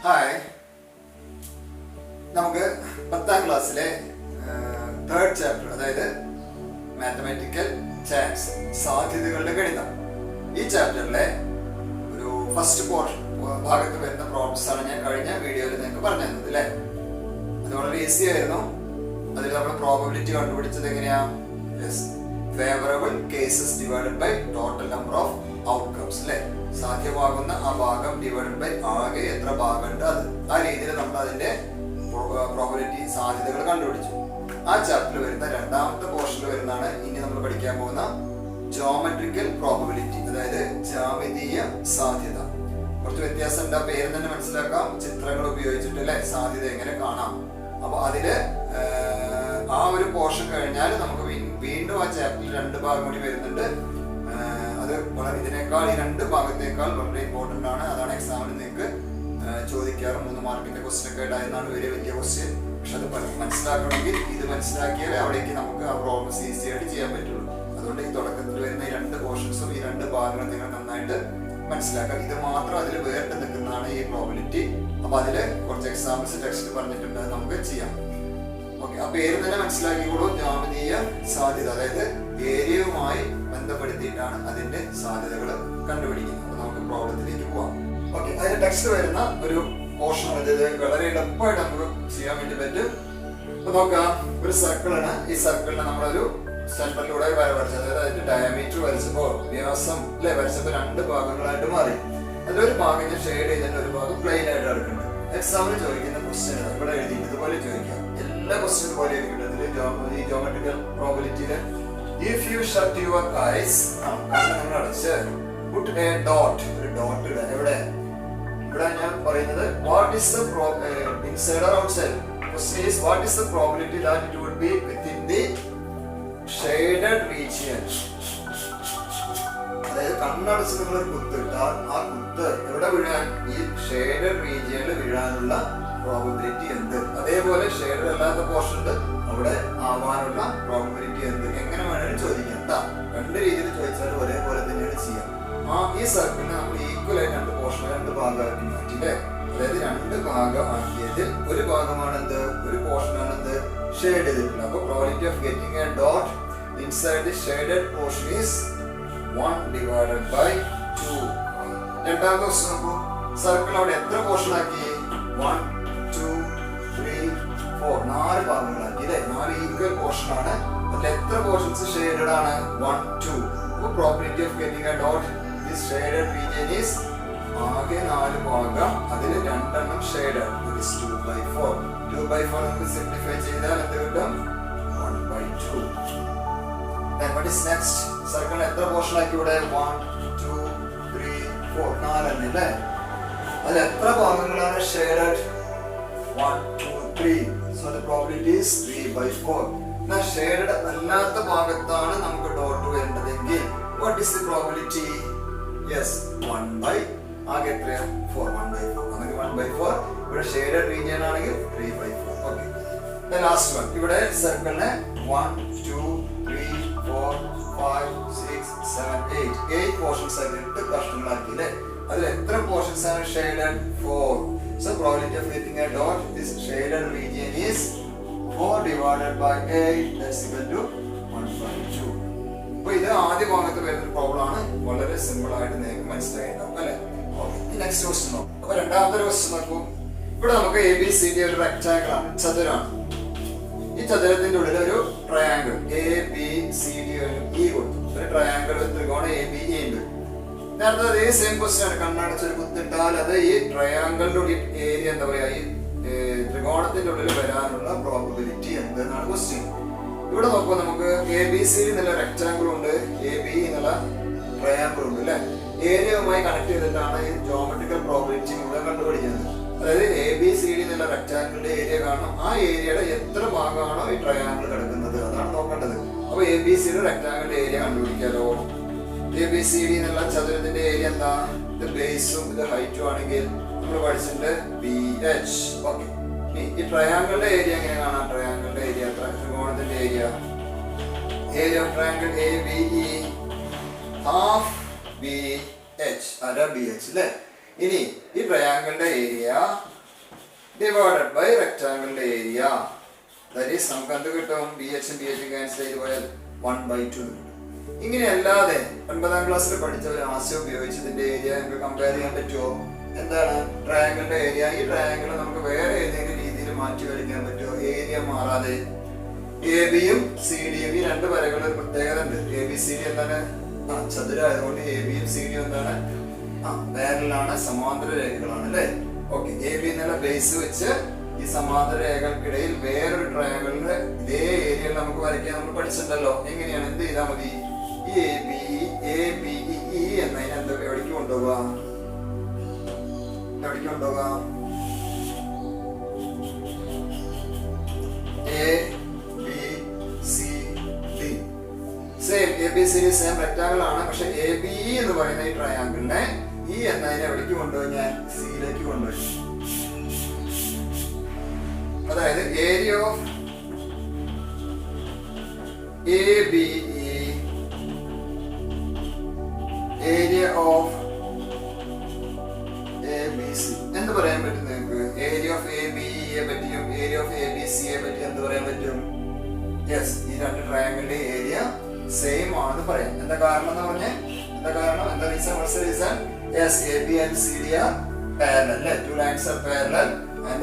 Hi, നമുക്ക് 10ാം ക്ലാസ്സിലെ third chapter, അതായത് മാത്തമാറ്റിക്കൽ ചാൻസ്, സാധ്യതകളുടെ ഗണിതം, ഈ ചാപ്റ്ററിലെ ഒരു ഫസ്റ്റ് ഭാഗത്ത് വരുന്ന പ്രോബ്ലംസ് ആണ് ഞാൻ കഴിഞ്ഞ വീഡിയോയിൽ നിങ്ങൾക്ക് പറഞ്ഞു തന്നത് അല്ലേ. അത് വളരെ ഈസി ആയിരുന്നു. അതിൽ നമ്മൾ പ്രോബബിലിറ്റി കണ്ടുപിടിച്ചത് എങ്ങനെയാ? Favourable cases divided by total number of outcomes അല്ലേ. സാധ്യമാകുന്ന ആ ഭാഗം ഡിവൈഡഡ് ബൈ ആകെ എത്ര ഭാഗമുണ്ട് അത്. ആ രീതിയിൽ നമ്മൾ അതിന്റെ പ്രോബബിലിറ്റി സാധ്യതകൾ കണ്ടുപിടിച്ചു. ആ ചാപ്റ്ററിൽ വരുന്ന രണ്ടാമത്തെ പോർഷനിൽ വരുന്നതാണ് ഇനി നമ്മൾ പഠിക്കാൻ പോകുന്ന ജോമെട്രിക്കൽ പ്രോബബിലിറ്റി, അതായത് ജ്യാമിതീയ സാധ്യത. കുറച്ച് വ്യത്യാസം ഉണ്ട്, ആ പേര് തന്നെ മനസ്സിലാക്കാം. ചിത്രങ്ങൾ ഉപയോഗിച്ചിട്ട് അല്ലെ സാധ്യത എങ്ങനെ കാണാം. അപ്പൊ അതില് ആ ഒരു പോർഷൻ കഴിഞ്ഞാൽ നമുക്ക് വീണ്ടും ആ ചാപ്റ്ററിൽ 2 ഭാഗം കൂടി വരുന്നുണ്ട്. അത് വളരെ ഇതിനേക്കാൾ ഈ 2 ഭാഗത്തേക്കാൾ വളരെ ഇമ്പോർട്ടന്റ് ആണ്. അതാണ് എക്സാമിന് നിങ്ങൾക്ക് ചോദിക്കാറ്. 3 മാർക്കിന്റെ ക്വസ്റ്റ്യൻ ഒക്കെ ആയതാണ് വലിയ ക്വസ്റ്റ്യൻ. പക്ഷെ അത് മനസ്സിലാക്കണമെങ്കിൽ ഇത് മനസ്സിലാക്കിയാലേ അവിടേക്ക് നമുക്ക് ആ പ്രോബ്ലംസ് ഈസി ആയിട്ട് ചെയ്യാൻ പറ്റുള്ളൂ. അതുകൊണ്ട് ഈ തുടക്കത്തിൽ വരുന്ന ഈ 2 പോർഷൻസും ഈ 2 ഭാഗങ്ങളും നിങ്ങൾ നന്നായിട്ട് മനസ്സിലാക്കാം. ഇത് മാത്രം അതിൽ വേറിട്ട് നിൽക്കുന്നതാണ് ഈ പ്രോബബിലിറ്റി. അപ്പൊ അതില് കുറച്ച് എക്സാമ്പിൾസ് ടെക്സ്റ്റ് പറഞ്ഞിട്ടുണ്ട്, അത് നമുക്ക് ചെയ്യാം. ഓക്കെ, ആ പേര് തന്നെ മനസ്സിലാക്കിക്കോളൂ. ജ്യാമിതീയ സാധ്യത, അതായത് ഏരിയയുമായി ബന്ധപ്പെടുത്തിയിട്ടാണ് അതിന്റെ സാധ്യതകൾ കണ്ടുപിടിക്കുന്നത്. അപ്പൊ നമുക്ക് പ്രോബ്ലത്തിലേക്ക് പോവാം. ഓക്കെ, അതിന്റെ ടെക്സ്റ്റ് വരുന്ന ഒരു പോർഷൻ, അതായത് വളരെ എളുപ്പമായിട്ട് നമുക്ക് ചെയ്യാൻ വേണ്ടി പറ്റും. അപ്പൊ നോക്കാം, ഒരു സർക്കിളാണ്. ഈ സർക്കിളിനെ നമ്മളൊരു സെന്ററിലൂടെ വര വരച്ചത്, അതായത് അതിന്റെ ഡയമീറ്റർ വരച്ചപ്പോ വ്യാസം അല്ലെ വരച്ചപ്പോ 2 ഭാഗങ്ങളായിട്ട് മാറി. അതിലൊരു ഭാഗം ഞാൻ ഷെയ്ഡ് ചെയ്തിട്ട് ഒരു ഭാഗം പ്ലെയിൻ ആയിട്ട് എടുക്കുന്നുണ്ട്. എക്സാമിന് ചോദിക്കുന്ന ക്വസ്റ്റ്യൻ ഇവിടെ എഴുതി ഇതുപോലെ ചോദിക്കാം. എല്ലാ ക്വസ്റ്റ്യൻ പോലെ ഇരിക്കുന്നത് ഈ ജോമെട്രിക്കൽ പ്രോബബിലിറ്റിയില്. If you shut your eyes, നിങ്ങൾ അടച്ച്, പുട്ട് എ ഡോട്ട്, ഒരു ഡോട്ട് ഇടുക. എവിടെ? ഇവിടെ ഞാൻ പറയുന്നത് what is the inside or outside. Question is what is the probability that it would be within the shaded region. അതായത് കണ്ണടച്ച് നിങ്ങൾ ഒരു കുത്തിട്ടാൽ ആ കുത്ത് എവിടെ വീഴാൻ? ഈ ഷെയ്ഡഡ് റീജിയനിൽ വീഴാനുള്ള പ്രോബബിലിറ്റി എന്ത്? അതേപോലെ ഷെയ്ഡഡ് അല്ലാത്ത പോർഷനിൽ അവിടെ ആവാനുള്ള പ്രോബബിലിറ്റി എന്ത്? എങ്ങനെ വേണമെങ്കിലും ചോദിക്കാം. 2 രീതിയിൽ ചോദിച്ചാൽ ഒരേപോലെ തന്നെയാണ് ചെയ്യാം. ഈ സർക്കിളിനെ നമ്മൾ ഈക്വൽ ആയിട്ട് 2 പോർഷൻ 2 ഭാഗമാക്കി മാറ്റില്ലേ. അതായത് 2 ഭാഗമാക്കിയതിൽ ഒരു ഭാഗമാണ് എന്ത്? ഒരു പോർഷനാണ് എന്ത്? ഷെയ്ഡ് ചെയ്തിട്ടുണ്ട്. അപ്പൊ probability of getting a dot inside the shaded portion is 1 divided by 2. രണ്ടാമത്തെ ക്വസ്റ്റ്യൻ നോക്കൂ. സർക്കിൾ അവിടെ എത്ര പോർഷൻ ആക്കി? 1 2 3 4 4 ഭാഗങ്ങളാക്കി അല്ലേ. 4 ഈക്വൽ പോർഷൻ ആണ്. അതിൽ എത്ര പോർഷൻസ് ഷെയ്ഡഡ് ആണ്? 1 2. അപ്പോൾ probability of getting a dot this shaded region is ആകെ 4 ഭാഗം, അതിൽ 2 എണ്ണം ഷെയ്ഡഡ്. That is 2/4. 2/4 നമുക്ക് സിംപ്ലിഫൈ ചെയ്താൽ എന്ത് കിട്ടും? 1/2. Then what is next? Circle എത്ര പോർഷൻ ആക്കി ഇവിടെ? 1 2 3 4 4 അല്ലേ. അതിൽ എത്ര ഭാഗങ്ങളാണ് shaded? 1 2 3. So the probability is 3/4. Now shaded അല്ലാത്ത ഭാഗത്താണ് നമുക്ക് ഡോട്ട് വേണ്ടതെങ്കിൽ what is the probability? Yes, 1/4. ആകെ എത്രയാ? 4. 1/4. അങ്ങനെ 1/4. ഇവിടെ ഷെയ്ഡഡ് റീജിയൻ ആണെങ്കിൽ 3/4. Okay, the last one. ഇവിടെ സർക്കിളിനെ 1 2 3 4 5 6 7 8 പോർഷൻസ് ആയിട്ട് 8 കഷ്ണങ്ങളാക്കി അല്ലേ. അതിൽ എത്ര പോർഷൻസ് ആണ് shaded? 4. So probability of getting a dot this shaded region is 4 divided by 8, that's equal to 1/2. അപ്പോൾ ഇത് ആദ്യ ഭാഗത്ത് വരുന്ന പ്രോബ്ലം ആണ്. വളരെ സിമ്പിൾ ആയിട്ട് നിങ്ങൾക്ക് മനസ്സിലായിട്ടുണ്ടാവും അല്ലേ. ഓക്കെ, നെക്സ്റ്റ് ക്വസ്റ്റ്യൻ നോക്കാം. അപ്പോൾ രണ്ടാമത്തെ ക്വസ്റ്റ്യൻ നോക്കൂ. ഇവിടെ നമുക്ക് ABCD ഒരു റെക്ടാങ്കിൾ ആണ്, ചതുരമാണ്. ഈ ചതുരത്തിന്റെ ഉള്ളിൽ ഒരു ട്രയാങ്കിൾ ABCD കൊടുത്തു. ഒരു ട്രയാങ്കിൾ ത്രികോണം ABE ഉണ്ട്. നേരത്തെ അതേ സെയിം ക്വസ്റ്റ്യൻ ആണ്. കണ്ണടച്ചൊരു കുത്തിട്ടാൽ അത് ഈ ട്രയാങ്കിളിന്റെ ഉള്ളിൽ ഏരിയ എന്താ പറയാ, ഈ ത്രികോണത്തിന്റെ ഉള്ളിൽ വരാനുള്ള പ്രോബബിലിറ്റി എന്തെന്നാണ് ക്വസ്റ്റ്യൻ. ഇവിടെ നോക്കുമ്പോൾ നമുക്ക് ABCD എന്നുള്ള റെക്ടാങ്കിൾ ഉണ്ട്, ABE എന്നുള്ള ട്രയാങ്കിൾ ഉണ്ട് അല്ലെ. ഏരിയയുമായി കണക്ട് ചെയ്തിട്ടാണ് ഈ ജോമെട്രിക്കൽ പ്രോബബിലിറ്റി മുഴുവൻ കണ്ടുപിടിക്കുന്നത്. അതായത് ABCD എന്നുള്ള റെക്ടാങ്കിളിന്റെ ഏരിയ കാണണം. ആ ഏരിയയുടെ എത്ര ഭാഗമാണോ ഈ ട്രയാങ്കിൾ കിടക്കുന്നത് അതാണ് നോക്കേണ്ടത്. അപ്പൊ ABCD റെക്ടാങ്കിളിന്റെ ഏരിയ കണ്ടുപിടിക്കാലോ. ABCD എന്നുള്ള ചതുരത്തിന്റെ ഏരിയ എന്താ? ഇത് ബേസും ഇത് ഹൈറ്റും ആണെങ്കിൽ നമ്മൾ പഠിച്ചിട്ടുണ്ട് BH. ഓക്കെ, ഈ ട്രയാങ്കിളിന്റെ ഏരിയ എങ്ങനെ കാണാം? ട്രയാങ്കിളിന്റെ ഏരിയ, ത്രികോണത്തിന്റെ area of triangle ABE half BH, അര BH അല്ലേ. ഇനി ഈ ട്രയാങ്കിളിന്റെ ഏരിയ ഡിവൈഡഡ് ബൈ റെക്ടാങ്കിളിന്റെ ഏരിയ. ദാറ്റ് ഈസ് നമുക്ക് എന്ത് കിട്ടും? BH ക്യാൻസൽ ചെയ്ത് പോയാൽ 1/2 കിട്ടും. ഇങ്ങനെ അല്ലാതെ 9ാം ക്ലാസ്സിൽ പഠിച്ച ഒരു ആശയം ഉപയോഗിച്ച് ഇതിന്റെ ഏരിയ നമുക്ക് കമ്പയർ ചെയ്യാൻ പറ്റുമോ? എന്താണ് ട്രയാങ്കിളിന്റെ ഏരിയ? ഈ ട്രയാങ്കിൾ നമുക്ക് വേറെ ഏതെങ്കിലും രീതിയിൽ മാറ്റി വരയ്ക്കാൻ പറ്റുമോ ഏരിയ മാറാതെ? AB-യും CD-യും ഈ രണ്ട് വരകളുടെ ഒരു പ്രത്യേകത ഉണ്ട്. ABCD എന്താണ്? ചതുരായതുകൊണ്ട് AB-യും CD-യും എന്താണ്? പാരലലാണ്, സമാന്തര രേഖകളാണ് അല്ലേ? ഓക്കെ, AB എന്നുള്ള ബേസ് വെച്ച് ഈ സമാന്തര രേഖകൾക്കിടയിൽ വേറൊരു ട്രയാങ്കിളിന്റെ ഇതേ ഏരിയയിൽ നമുക്ക് വരയ്ക്കാൻ നമ്മൾ പഠിച്ചിട്ടുണ്ടല്ലോ. എങ്ങനെയാണ്? എന്ത് ചെയ്താൽ മതി? ഈ ABE എന്നതിനെ എന്തൊക്കെ എവിടേക്ക് കൊണ്ടുപോവുക? എവിടേക്ക് കൊണ്ടുപോവുക? ABCD same, ABCD same rectangle ആണ്. പക്ഷെ ABE എന്ന് പറയുന്ന ഈ ട്രയാങ്കിളിനെ E എന്നതിനെ എവിടേക്ക് കൊണ്ടുപോയി? ഞാൻ സിയിലേക്ക് കൊണ്ടുപോയി. അതായത് area of ABE, area of ABC എന്ത് പറയാൻ പറ്റും നിങ്ങൾക്ക്? ഏരിയ ഓഫ് ABE പറ്റിയും ഏരിയ ഓഫ് ABC പറ്റി എന്ത് പറയാൻ പറ്റും? യെസ്, ഈ രണ്ട് ട്രയാങ്കിളിന്റെ ഏരിയ സെയിം ആണെന്ന് പറയാം. എന്താ കാരണം എന്ന് പറഞ്ഞേ? എന്താ കാരണം? എന്താ reason? What's the reason? Yes, AB and CD are parallel അല്ലേ? Two lines are parallel and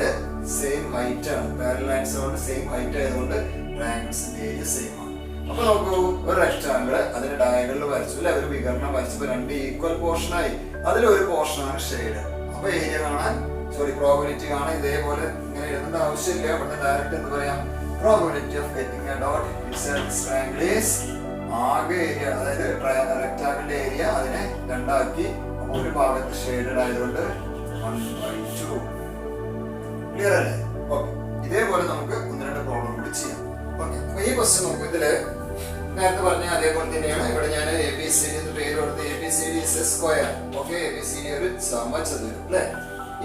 same height ആണ്. Parallel lines കൊണ്ട് same height ആയതുകൊണ്ട് ട്രയാങ്കിൾസിന്റെ ഏരിയ സെയിം ആണ്. അപ്പൊ നോക്കൂ, ഒരു റെക്ടാങ്കിൾ അതിന്റെ ഡയഗണൽ വരച്ചു അല്ലെ? ഒരു വികരണം വരച്ചപ്പോൾ രണ്ട് ഈക്വൽ പോർഷൻ ആയി. അതിലൊരു പോർഷൻ ആണ് ഷെയ്ഡ്. അപ്പൊ ഏരിയ കാണാൻ, പ്രോബബിലിറ്റി കാണാൻ ഇതേപോലെ ഇങ്ങനെ എഴുതേണ്ട ആവശ്യമില്ല. ഇവിടെ ഡയറക്റ്റ് എന്ന് പറയാം, probability of getting a dot inside this triangle is ആകെ ഏരിയ, അതായത് റെക്ടാങ്കിളിന്റെ ഏരിയ അതിനെ രണ്ടാക്കി. അപ്പൊ ഒരു ഭാഗത്ത് ഷെയ്ഡഡ് ആയതുകൊണ്ട് 1/2. ക്ലിയർ അല്ലേ? ഓക്കെ, ഇതേപോലെ നമുക്ക് ഒന്ന് രണ്ട് പ്രോബ്ലം കൂടി ചെയ്യാം. ഓക്കെ, അപ്പൊ ഈ ക്വസ്റ്റ്യൻ നമുക്ക് ഇതില് നേരത്തെ പറഞ്ഞ അതേപോലെ തന്നെയാണ്. ഇവിടെ ഞാൻ ABCD എന്ന് പേര് കൊടുത്ത് ABCD is a square. Okay, ABCD ഒരു സമചതുരം അല്ലെ?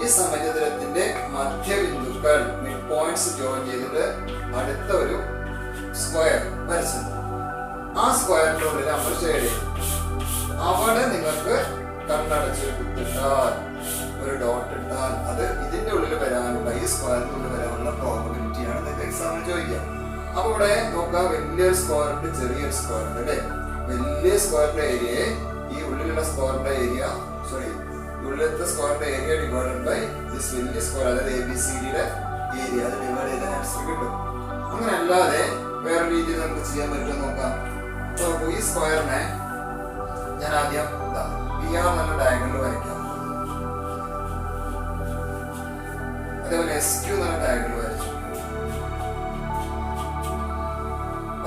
ഈ സമചതുരത്തിന്റെ മധ്യബിന്ദുക്കൾ മിഡ് പോയിന്റ്സ് ജോയിൻ ചെയ്തിട്ട് അടുത്ത ഒരു സ്ക്വയർ വരച്ചു. ആ സ്ക്വയറിന്റെ ഉള്ളിൽ നമ്മൾ ഷെയ്ഡ് ചെയ്യും. അവിടെ നിങ്ങൾക്ക് കണ്ണടച്ച് കുത്തിട്ടാൽ ഒരു ഡോട്ട് ഇട്ടാൽ അത് ഇതിന്റെ ഉള്ളിൽ വരാനുള്ള, ഈ സ്ക്വയറിന്റെ ഉള്ളിൽ വരാനുള്ള പ്രോബബിലിറ്റിയാണ് നിങ്ങൾക്ക് എക്സാമിന് ചോദിക്കുക. അപ്പൊ ഇവിടെ നോക്കാം, വലിയൊരു സ്ക്വയർ ഉണ്ട്, ചെറിയൊരു സ്ക്വയർ ഉണ്ട് അല്ലെ? വലിയ സ്ക്വയറിന്റെ ഏരിയയെ ഈ ഉള്ളിലുള്ള സ്ക്വയറിന്റെ ഏരിയ, ഉള്ളിലത്തെ സ്ക്വയറിന്റെ ഏരിയ ഡിവൈഡഡ് ബൈ ദിസ് വലിയ സ്ക്വയർ, അതായത് ABCDയുടെ ഏരിയ, അത് ഡിവൈഡ് ചെയ്ത ആൻസർ കിട്ടും. അങ്ങനെ അല്ലാതെ വേറെ രീതിയിൽ നമുക്ക് ചെയ്യാൻ പറ്റുമെന്ന് നോക്കാം. അപ്പൊ ഈ സ്ക്വയറിനെ ഞാൻ ആദ്യം PR എന്നുള്ള ഡയഗണൽ വരയ്ക്കാം. അതേപോലെ SQ എന്നുള്ള ഡയഗണൽ വരച്ചു.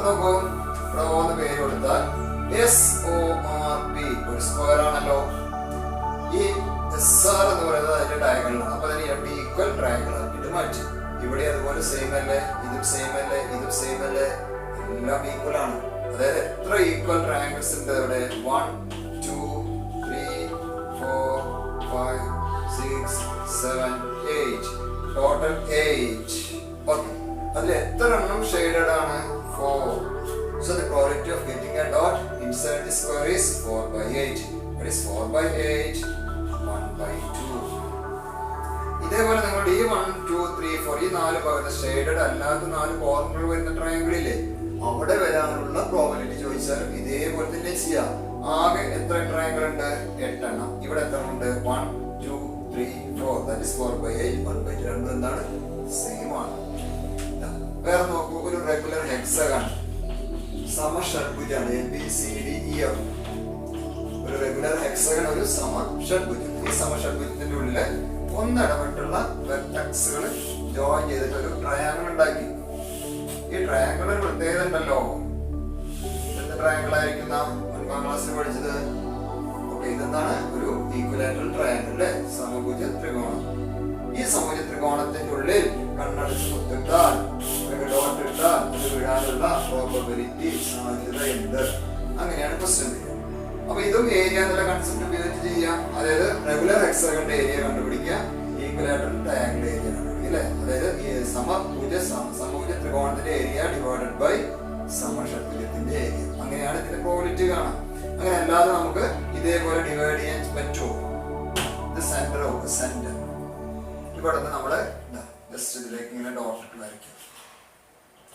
നോക്കൂ, ഇവിടെ O എന്ന് പേര് കൊടുത്താൽ SORP ഒരു സ്ക്വയർ ആണല്ലോ. ഈ SR എന്ന് പറയുന്നത് അതിന്റെ ഡയഗണലാണ്. അപ്പൊ അതിന് രണ്ട് ഈക്വൽ ട്രയാങ്കിൾ ആക്കിയിട്ട് മാറ്റി. ഇവിടെ അതുപോലെ സെയിം അല്ലേ? ഇതും സെയിം അല്ലേ? ഇതും സെയിം അല്ലേ? എല്ലാം ഈക്വൽ ആണ്. അതായത് എത്ര ഈക്വൽ ട്രയാങ്കിൾസ് ഉണ്ട് ഇവിടെ? 1 2 3 4 5 6 7 8 ടോട്ടൽ 8. ഓക്കെ, അതിൽ എത്ര എണ്ണം ഷെയ്ഡഡ് ആണ്? 4. So the probability of getting a dot inside the square is 4/8. What is 4/8? 1/2. ഇതേപോലെ നിങ്ങളുടെ ഈ 1 2 3 4 ഈ 4 ഭാഗത്ത് ഷെയ്ഡഡ് അല്ലാത്ത 4 കോർണർ വരുന്ന ട്രയാങ്കിൾ ഇല്ലേ, അവിടെ വരാനുള്ള പ്രോബബിലിറ്റി ചോദിച്ചാലും ഇതേപോലെ തന്നെ ചെയ്യാം. ആകെ എത്ര ട്രയാങ്കിൾ ഉണ്ട്? 8 എണ്ണം. ഇവിടെ എത്ര ഉണ്ട്? 1 2 3 4. That is 4/8. 1/2 രണ്ടും എന്താണ്? സെയിം ആണ്. വേറെ നോക്കൂ, ഒരു റെഗുലർ ഹെക്സഗൺ സമഷഡ്ഭുജാണ്. ABCDEF ഒരു റെഗുലർ ഹെക്സഗൺ, ഒരു സമഷഡ്ഭുജം. ഈ സമഷഡ്ഭുജത്തിന്റെ ഉള്ളില് ഒന്നിടവിട്ടുള്ള വെർട്ടക്സുകൾ ജോയിൻ ചെയ്തിട്ട് ഒരു ട്രയാങ്കിൾ ഉണ്ടാക്കി. ഈ ട്രയാങ്കിളിന് പ്രത്യേകത ഉണ്ടല്ലോ. എന്ത് ട്രയാങ്കിൾ ആയിരിക്കുന്ന 9ാം ക്ലാസ്സിൽ പഠിച്ചത്? ഓക്കെ, ഇതെന്താണ്? ഒരു ഈക്വലാറ്ററൽ ട്രയാങ്കിൾ അല്ലെ? സമഭുജ ത്രികോണം. ഈ സമഭുജ ത്രികോണത്തിന്റെ ഉള്ളിൽ കണ്ണടച്ച് കുത്തിട്ടാൽ, ഒരു ഡോട്ട് ഇട്ടാൽ അത് വീഴാനുള്ള പ്രോബബിലിറ്റി സാധ്യത ഉണ്ട്. അങ്ങനെയാണ് ക്വസ്റ്റ്യൻ വരിക. അപ്പൊ ഇതും ഏരിയ എന്നുള്ള കൺസെപ്റ്റ് ഉപയോഗിച്ച് ചെയ്യാം. അതായത് റെഗുലർ ഹെക്സഗണിന്റെ ഏരിയ കണ്ടുപിടിക്കുക, ഈക്വലാറ്ററൽ ട്രയാങ്കിൾ ഏരിയ കണ്ടുപിടിക്കുക അല്ലെ? അതായത് സമഭുജ ത്രികോണത്തിന്റെ ഏരിയ ഡിവൈഡഡ് ബൈ സമഷഡ്ഭുജത്തിന്റെ ഏരിയ. അങ്ങനെയാണ് ഇതിന്റെ പ്രോബബിലിറ്റി കാണാം. അങ്ങനെ അല്ലാതെ നമുക്ക് ഇതേപോലെ ഡിവൈഡ് ചെയ്യാൻ പറ്റുമോ? സെന്റർ ഇവിടെ നിന്ന് നമ്മള് ജസ്റ്റ് ഇതിലേക്ക് ഇങ്ങനെ ഡോട്ട് വരയ്ക്കാം.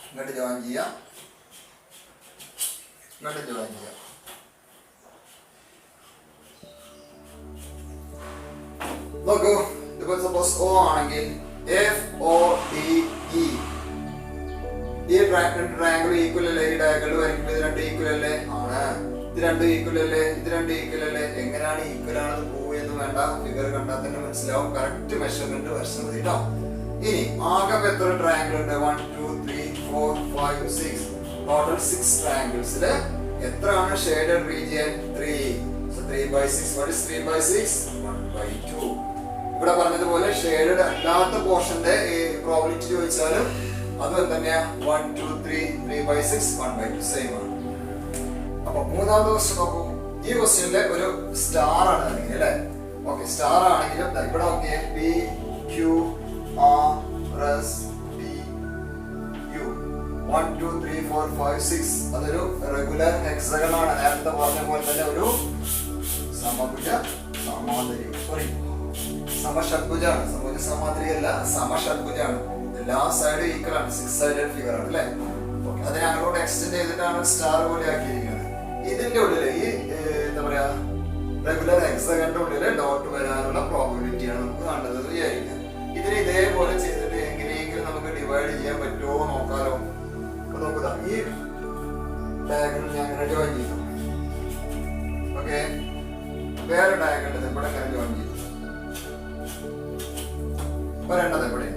ഇങ്ങോട്ട് ജോയിൻ ചെയ്യാം, ഇങ്ങോട്ട് ജോയിൻ ചെയ്യാം. നോക്കൂ, ഇപ്പോൾ സപ്പോസ് O ആണെങ്കിൽ FODE ഈ ട്രയാങ്കിൾ ഈക്വൽ അല്ലേ? ഈ ഡയഗണൽ വരയ്ക്കുമ്പോൾ ഇത് രണ്ട് ഈക്വൽ അല്ലേ? ആണ്. ഇത് രണ്ട് ഈക്വൽ അല്ലേ? ഇത് രണ്ട് ഈക്വൽ അല്ലേ? എങ്ങനെയാണ് ഈക്വൽ ആണെന്ന് പ്രൂവ് എന്ന് വേണ്ട, ഫിഗർ കണ്ടാൽ തന്നെ മനസ്സിലാവും. കറക്റ്റ് മെഷർമെന്റ് വരച്ചാൽ മതി കേട്ടോ. ഇനി ആകെ എത്ര ട്രയാങ്കിൾ ഉണ്ട്? 1 2 3 4 5 6 ടോട്ടൽ 6 ട്രയാങ്കിൾസില് എത്രയാണ് ഷേഡഡ് റീജിയൻ? 3. So 3/6. What is 3/6? 1/2. ഇവിടെ പറഞ്ഞതുപോലെ ഷേഡഡ് അല്ലാത്ത പോർഷന്റെ പ്രോബിലിറ്റി ചോദിച്ചാലും അതും തന്നെയാ 1 2 3 3/6 1/2 സെയിം ആണ്. അപ്പൊ മൂന്നാമത്തെ ക്വസ്റ്റ്യൻ നോക്കൂ. ഈ ക്വസ്റ്റ്യനിലെ ഒരു സ്റ്റാർ ആണ് അല്ലെങ്കിൽ അല്ലെ? ഓക്കെ, സ്റ്റാർ ആണെങ്കിലും ഇവിടെ നോക്കിയേ PQ RS PU 1 2 3 4 5 6 അതൊരു റെഗുലർ ഹെക്സഗൺ ആണ്. നേരത്തെ പറഞ്ഞ പോലെ തന്നെ ഒരു സമഭുജ സമാന്തരി സമഷഡ്ഭുജാണ്. സമഭുജ സമാന്തരിയല്ല, സമഷഡ്ഭുജാണ്. എല്ലാ സൈഡും ഈക്വൽ ആണ്. 6 സൈഡഡ് ഫിഗർ ആണ് അല്ലെ? ഓക്കെ, അതിനെ അങ്ങോട്ട് എക്സ്റ്റെൻഡ് ചെയ്തിട്ടാണ് സ്റ്റാർ പോലെ ആക്കിയിരിക്കുന്നത്. ഇതിന്റെ ഉള്ളില് ഈ എന്താ പറയാ റെഗുലർ ഹെക്സഗണിന്റെ ഉള്ളില് ഡോട്ട് വരാനുള്ള പ്രോബിലിറ്റിയാണ് നമുക്ക് കണ്ടത് വിചാരിക്കുക. ഇതിന് ഇതേപോലെ ചെയ്തിട്ട് എങ്ങനെയെങ്കിലും നമുക്ക് ഡിവൈഡ് ചെയ്യാൻ പറ്റുമോ നോക്കാലോ. അപ്പൊ നോക്കുക, ഈ ഡയഗണൽ ഞാൻ അങ്ങനെ ജോയിൻ ചെയ്തു. ഓക്കെ, വേറെ ഡയഗണൽ ഇവിടെ അങ്ങനെ ജോയിൻ ചെയ്തു. വരേണ്ടത് എവിടെ?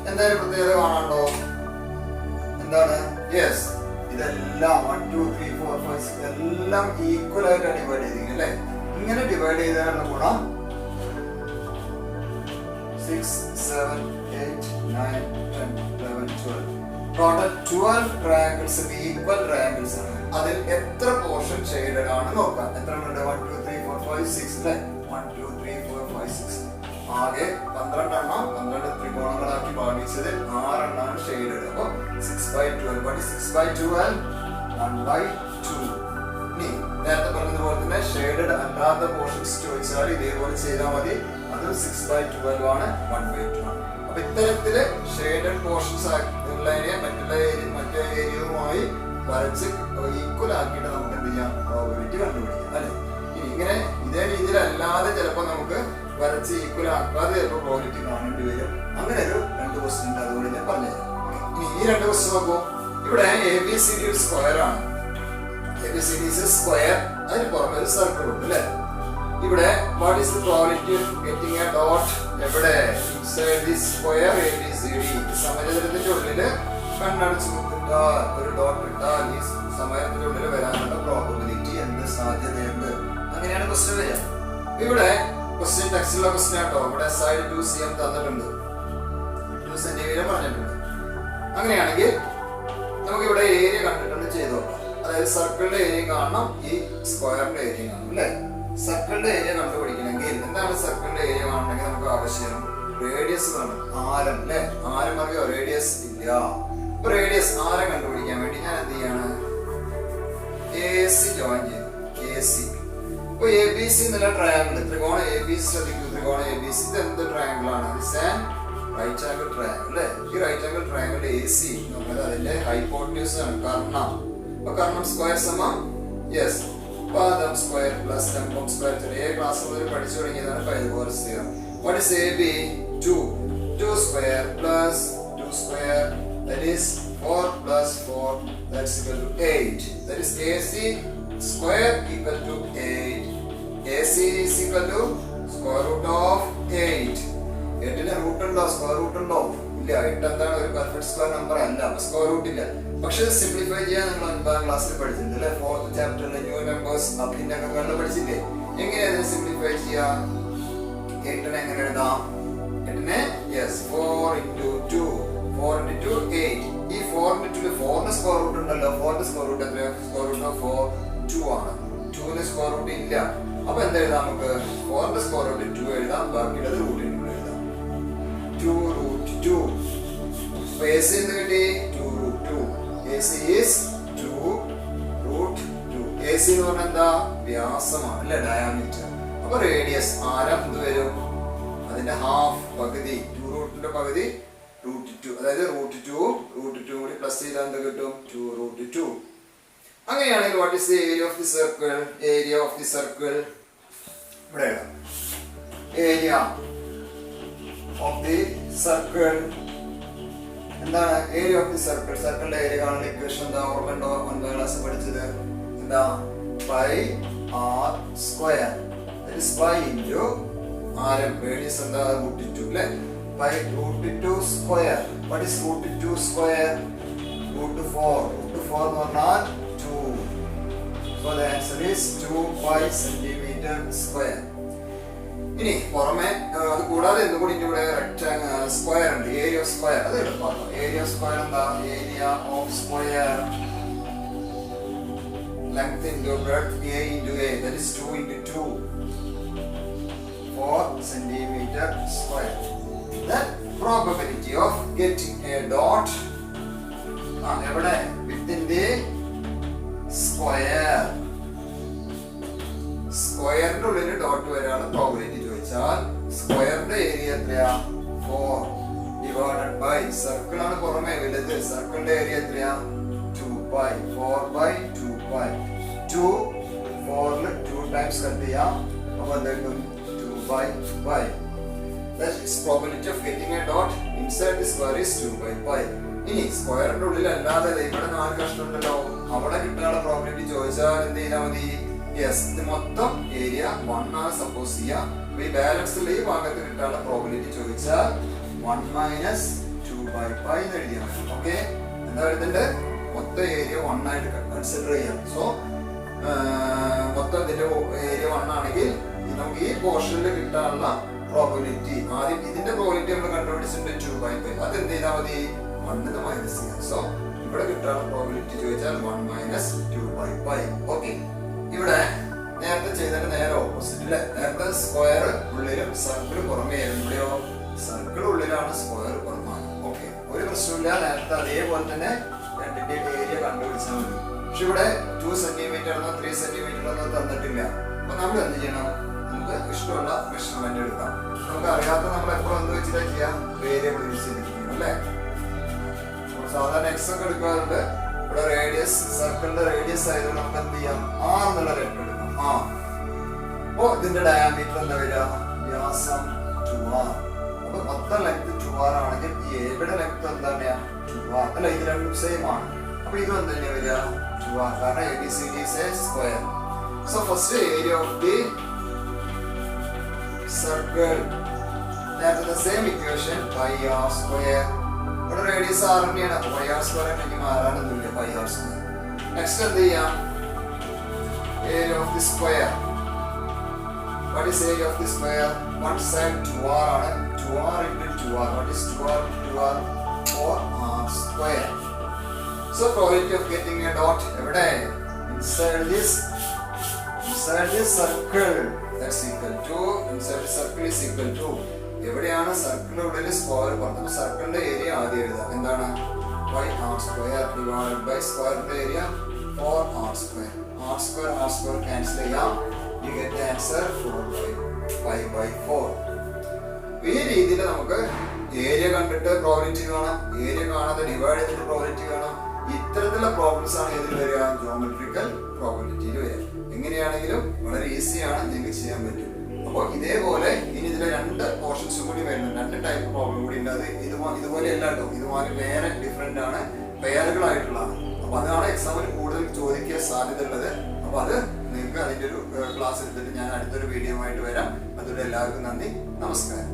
എന്തായാലും പ്രത്യേകത കാണാണ്ടോ? എന്താണ്? യെസ്, ഇതെല്ലാം 1 2 3 4 5 6 എല്ലാം ഈക്വൽ ആയിട്ടാണ് ഡിവൈഡ് ചെയ്തിരിക്കുന്നത് അല്ലേ? ഇങ്ങനെ ഡിവൈഡ് ചെയ്താലുള്ള ഗുണം 6 7 8 9 10 11 12 ടോട്ടൽ 12 ട്രയാങ്കിൾസ് ഈക്വൽ ട്രയാങ്കിൾസ് ആണ്. അതിൽ എത്ര പോർഷൻ ഷെയ്ഡഡ് ആണ് നോക്കാം. എത്ര ഉണ്ട്? 1 2 3 4 5 6 അല്ലേ? 1 2 3 4 5 6 ആകെ 12 എണ്ണം 12 ത്രികോണങ്ങളാക്കി ഭാഗിച്ചതിൽ 6 എണ്ണമാണ് ഷെയ്ഡഡ്. അപ്പോൾ 6/12. What is 6/12? 1/2. ഇനി നേരത്തെ പറഞ്ഞതുപോലെ തന്നെ ഷെയ്ഡഡ് അല്ലാത്ത പോർഷൻസ് ചോദിച്ചാൽ ഇതേപോലെ ചെയ്താൽ മതി. അത് 6/12 ആണ്, 1/2 ആണ്. അപ്പൊ ഇത്തരത്തില് ഷെയ്ഡഡ് പോർഷൻസ് ഉള്ളതിനെ മറ്റേ ഏരിയയുമായി വരച്ച് ഈക്വൽ ആക്കിയിട്ട് നമുക്ക് എന്ത് ചെയ്യാം? പ്രോബിലിറ്റി കണ്ടുപിടിക്കാം അല്ലെ? ഇനി ഇങ്ങനെ ഇതേ രീതിയിലല്ലാതെ ചിലപ്പോൾ നമുക്ക് വരച്ച് ഈക്വൽ ആക്കാതെ ചിലപ്പോൾ പ്രോബിലിറ്റി കാണേണ്ടി വരും. അങ്ങനെ ഒരു 2 ക്വസ്റ്റ്യൻ ഉണ്ട്, അതുകൊണ്ട് ഞാൻ പറഞ്ഞുതരാം. ഇനി ഈ 2 ക്വസ്റ്റ്യൻ നോക്കൂ. ഇവിടെ ABCD ഒരു സ്ക്വയർ ആണ്. ABCD സ്ക്വയർ, അതിന് പുറമെ ഒരു സർക്കിൾ ഉണ്ട് അല്ലെ? ഇവിടെ what is the probability of getting a dot എവിടെ? Inside the square ABCD. സമചതുരത്തിന്റെ ഉള്ളില് കണ്ണടച്ച് കുത്തിട്ടാൽ ഒരു ഡോട്ട് ഇട്ടാൽ ഈ സമയത്തിന്റെ ഉള്ളിൽ വരാനുള്ള പ്രോബിലിറ്റി എന്ത് സാധ്യതയുണ്ട്? അങ്ങനെയാണ് ക്വസ്റ്റ്യൻ വരിക. ഇവിടെ ക്വസ്റ്റ്യൻ ടെക്സ്റ്റിലുള്ള ക്വസ്റ്റ്യൻ ആട്ടോ. ഇവിടെ സൈഡ് 2 cm തന്നിട്ടുണ്ട്, 2 സെന്റിമീറ്റർ പറഞ്ഞിട്ടുണ്ട്. അങ്ങനെയാണെങ്കിൽ നമുക്ക് ഇവിടെ ഏരിയ കണ്ടിട്ടുണ്ട് ചെയ്ത് നോക്കാം. അതായത് സർക്കിളിന്റെ ഏരിയ കാണണം, ഈ സ്ക്വയറിന്റെ ഏരിയ കാണണം അല്ലെ? സർക്കിളിന്റെ ഏരിയ കണ്ടുപിടിക്കണമെങ്കിൽ എന്താണ് സർക്കിളിന്റെ ഏരിയ കാണണമെങ്കിൽ നമുക്ക് ആവശ്യം റേഡിയസ് വേണം. ആരം അല്ലെ? ആരം അറിയോ? റേഡിയസ് ഇല്ല. അപ്പൊ റേഡിയസ് ആരം കണ്ടുപിടിക്കാൻ വേണ്ടി ഞാൻ എന്ത് ചെയ്യാണ്? AC ജോയിൻ ചെയ്തു. AC. ഇപ്പൊ ABC എന്നുള്ള ട്രയാങ്കിൾ, ത്രികോണ ABC ശ്രദ്ധിക്കൂ. ത്രികോണ ABC ഇത് എന്ത് ട്രയാങ്കിൾ ആണ്? റൈറ്റ് ആംഗിൾ ട്രയാങ്കിൾ അല്ലെ? ഈ റൈറ്റ് ആംഗിൾ ട്രയാങ്കിൾ AC എന്നുള്ളത് അതിന്റെ ഹൈപ്പോട്ടന്യൂസ് ആണ്, കർണം. അപ്പൊ കർണം സ്ക്വയർ സമം യെസ് പാദം സ്ക്വയർ പ്ലസ് ലംബം സ്ക്വയർ. ചെറിയ ക്ലാസ് മുതൽ പഠിച്ചു തുടങ്ങിയതാണ് Pythagoras theorem. What is AB? 2. 2 square plus 2 square, that is 4 plus 4, that's equal to 8. That is AC square equal to 8. AC is equal to square root of 8. 8ന് root ഉണ്ടോ? Square root ഉണ്ടോ? ഇല്ല. 8 എന്താണ്? ഒരു perfect square number അല്ല, square root ഇല്ല. പക്ഷെ simplify ചെയ്യാൻ നമ്മൾ 9ാം ക്ലാസ്സിൽ പഠിച്ചിട്ടുണ്ട് അല്ലെ? 4th ചാപ്റ്ററിലെ ന്യൂ നമ്പേഴ്സ് അഭിന്നകങ്ങളിൽ പഠിച്ചില്ലേ? എങ്ങനെയാണ് സിംപ്ലിഫൈ ചെയ്യാ? 8നെ എങ്ങനെ എഴുതാം? 8നെ യെസ് 4 into 2 4 into 8. ഈ 4 into 2 4ന് സ്ക്വയർ റൂട്ട് ഉണ്ടല്ലോ. 4ന്റെ സ്ക്വയർ റൂട്ട് എത്രയാ? സ്ക്വയർ റൂട്ട് ഓഫ് 4 2 ആണ്. 2ന് സ്ക്വയർ റൂട്ട് ഇല്ല. അപ്പൊ എന്താ എഴുതാം നമുക്ക്? 4ന്റെ സ്ക്വയർ റൂട്ട് 2 എഴുതാം, ബാക്കിയുള്ളത് റൂട്ടിന്റെ ഉള്ളിൽ എഴുതാം. 2 root 2. അപ്പൊ AC എന്ത് കിട്ടി? 2 root 2. AC is 2 root 2. AC എന്ന് പറഞ്ഞാൽ എന്താ? വ്യാസമാണ് അല്ലെ? ഡയാമീറ്റർ. അപ്പൊ അപ്പൊ റേഡിയസ് ആരം എന്ത് വരും? അതിന്റെ ഹാഫ് പകുതി, 2 റൂട്ടിന്റെ പകുതി √2, അതായത് √2 കൂടി പ്ലസ് ചെയ്താൽ എന്ത് കിട്ടും? 2√2. അങ്ങനെയാണെങ്കിൽ what is the area of the circle? Area of the circle ഇവിടെ എഴുതാം. ഏരിയ ഓഫ് ദി സർക്കിൾ എന്താണ്? ഏരിയ ഓഫ് ദി സർക്കിൾ, സർക്കിളിന്റെ ഏരിയ കാണുന്ന ഇക്വേഷൻ എന്താ? ഓർമ്മയുണ്ടോ? 9ാം ക്ലാസ് പഠിച്ചത് എന്താ? Pi r square, that is pi into ആരം, റേഡിയസ് എന്താ? √2 അല്ലേ? Pi √2 square. What is √2 square? √4 എന്ന് പറഞ്ഞാൽ 2. So the answer is 2 pi centimeter square. ഇനി പുറമെ അത് കൂടാതെ എന്തുകൂടി ഇവിടെ സ്ക്വയർ ഉണ്ട്, ഏരിയ ഓഫ് സ്ക്വയർ. അത് എളുപ്പമാണ്. ഏരിയ ഓഫ് സ്ക്വയർ എന്താ? Area of square length into breadth, a into a, that is 2 into 2, 4 centimeter square. The probability of getting a dot എവിടെ? within the square. സ്ക്വയറിന്റെ ഉള്ളിൽ ഡോട്ട് വരാനുള്ള probability ചോദിച്ചാൽ സ്ക്വയറിന്റെ area എത്രയാ? 4 ഡിവൈഡഡ് ബൈ സർക്കിൾ ആണ് പുറമെ വലുത്, സർക്കിളിന്റെ ഏരിയ എത്രയാ? 2 പൈ. 4 by 2 pi. 2 4ൽ 2 ടൈംസ് കട്ട് ചെയ്യാം, അപ്പൊ എന്തായിരിക്കും? 2 by pi. That is probability of getting a dot inside the square is 2 by pi. ഇനി സ്ക്വയറിന്റെ ഉള്ളിൽ അല്ലാതെ ഇവിടെ 4 കഷ്ണം ഉണ്ടല്ലോ, അവിടെ കിട്ടാനുള്ള പ്രോബിലിറ്റി ചോദിച്ചാൽ എന്ത് ചെയ്താൽ മതി? യെസ്, ഇത് മൊത്തം ഏരിയ 1 ആണ് സപ്പോസ് ചെയ്യാം. ഈ ബാലൻസിൽ ഈ ഭാഗത്ത് കിട്ടാനുള്ള പ്രോബിലിറ്റി ചോദിച്ചാൽ 1 മൈനസ് 2 ബൈ പൈ എന്ന് എഴുതിയാൽ മതി. ഓക്കെ, എന്താ എഴുതേണ്ടത്? മൊത്തം ഏരിയ 1 ആയിട്ട് കൺസിഡർ ചെയ്യാം. സോ മൊത്തം ഇതിന്റെ ഏരിയ 1 ആണെങ്കിൽ നമുക്ക് ഈ പോർഷനിൽ കിട്ടാനുള്ള പ്രോബിലിറ്റി, ആദ്യം ഇതിന്റെ പ്രോബിലിറ്റി നമ്മൾ കണ്ടുപിടിച്ചിട്ടുണ്ട് 2 ബൈ പൈ. അത് എന്ത് ചെയ്താൽ മതി? 1 മൈനസ് ചെയ്യാം. സോ ഇവിടെ കിട്ടാനുള്ള പ്രോബിലിറ്റി ചോദിച്ചാൽ 1 മൈനസ് 2 ബൈ പൈ. ഓക്കെ, ഇവിടെ നേരത്തെ ചെയ്തതിന്റെ നേരെ ഓപ്പോസിറ്റ് അല്ലേ? നേരത്തെ സ്ക്വയർ ഉള്ളിലും സർക്കിൾ പുറമേ ആയിരുന്നു. ഇവിടെയോ സർക്കിൾ ഉള്ളിലാണ്, സ്ക്വയർ പുറമാണ്. ഓക്കെ, ഒരു പ്രശ്നമില്ല. നേരത്തെ അതേപോലെ തന്നെ രണ്ടിന്റെ ഏരിയ കണ്ടുപിടിച്ചാൽ മതി. പക്ഷെ ഇവിടെ 2 സെന്റിമീറ്റർ എന്നോ 3 സെന്റിമീറ്റർ എന്നോ തന്നിട്ടില്ല. അപ്പൊ നമ്മൾ എന്ത് ചെയ്യണം? നമുക്ക് ഇഷ്ടമുള്ള മെഷർമെന്റ് എടുക്കാം. നമുക്ക് അറിയാത്ത നമ്മൾ എപ്പോഴും എന്ത് വെച്ചിട്ടാ ചെയ്യാം? വേരിയബിൾ യൂസ് ചെയ്തിരിക്കണം അല്ലേ? സാധാരണ എക്സ് ഒക്കെ എടുക്കാറുണ്ട്. ഇവിടെ റേഡിയസ്, സർക്കിളിന്റെ റേഡിയസ് ആയതുകൊണ്ട് നമുക്ക് എന്ത് ചെയ്യാം? R എന്നുള്ള ലെറ്റർ എടുക്കാം. അപ്പോ ഇതിന്റെ ഡയാമീറ്റർ എന്താ വരിക? വ്യാസം 2r. അപ്പൊ മൊത്തം ലെങ്ത് 2r ആണെങ്കിൽ ഈ എയുടെ ലെങ്ത് എന്താണ്? 2r അല്ല, ഇത് രണ്ടും സെയിം ആണ്. അപ്പൊ ഇത് എന്താണ് വരിക? 2r, കാരണം ABCD is a square. So first area of the circle, that is the same equation, pi r square. ഇവിടെ റേഡിയസ് r തന്നെയാണ്, അപ്പൊ pi r square ആണെങ്കിൽ മാറാനൊന്നുമില്ല, pi r square. നെക്സ്റ്റ് എന്ത് ചെയ്യാം? Area of the square. What is area of the square? One side 2r ആണ്. 2r into 2r. What is 2r? 2r 4r square. So probability of getting a dot എവിടെ? Inside this circle. That's equal to, inside the circle is equal to, എവിടെയാണ് സർക്കിളിന്റെ ഉള്ളിൽ square പറഞ്ഞത്? സർക്കിളിന്റെ area ആദ്യം എഴുതാം. എന്താണ്? pi r square divided by സ്ക്വയറിന്റെ area 4r square. r square cancel ചെയ്യാം. You get the answer 4 by 4. ഈ രീതിയിൽ നമുക്ക് ഏരിയ കണ്ടിട്ട് പ്രോബിലിറ്റി കാണാം, ഏരിയ കാണാതെ ഡിവൈഡ് ചെയ്തിട്ട് പ്രോബിലിറ്റി കാണാം. ഇത്തരത്തിലുള്ള പ്രോബ്ലംസ് ആണ് ഇതിൽ വരിക? ജോമെട്രിക്കൽ പ്രോബിലിറ്റിയിൽ വരിക. എങ്ങനെയാണെങ്കിലും വളരെ ഈസിയാണ്, നിങ്ങൾക്ക് ചെയ്യാൻ പറ്റും. അപ്പോൾ ഇതേപോലെ ഇനി ഇതിലെ 2 പോർഷൻസും കൂടി വരുന്നുണ്ട്, 2 ടൈപ്പ് പ്രോബ്ലം കൂടി ഉണ്ട്. അത് ഇതുപോലെ അല്ല കേട്ടോ, ഇതുപോലെ വേറെ ഡിഫറെന്റ് ആണ്, പെയറുകളായിട്ടുള്ളതാണ്. അപ്പൊ അതാണ് എക്സാമിന് കൂടുതൽ ചോദിക്കാൻ സാധ്യത ഉള്ളത്. അപ്പൊ അത് നിങ്ങൾക്ക് അതിന്റെ ഒരു ക്ലാസ് എടുത്തിട്ട് ഞാൻ അടുത്തൊരു വീഡിയോ ആയിട്ട് വരാം. അതുകൊണ്ട് എല്ലാവർക്കും നന്ദി, നമസ്കാരം.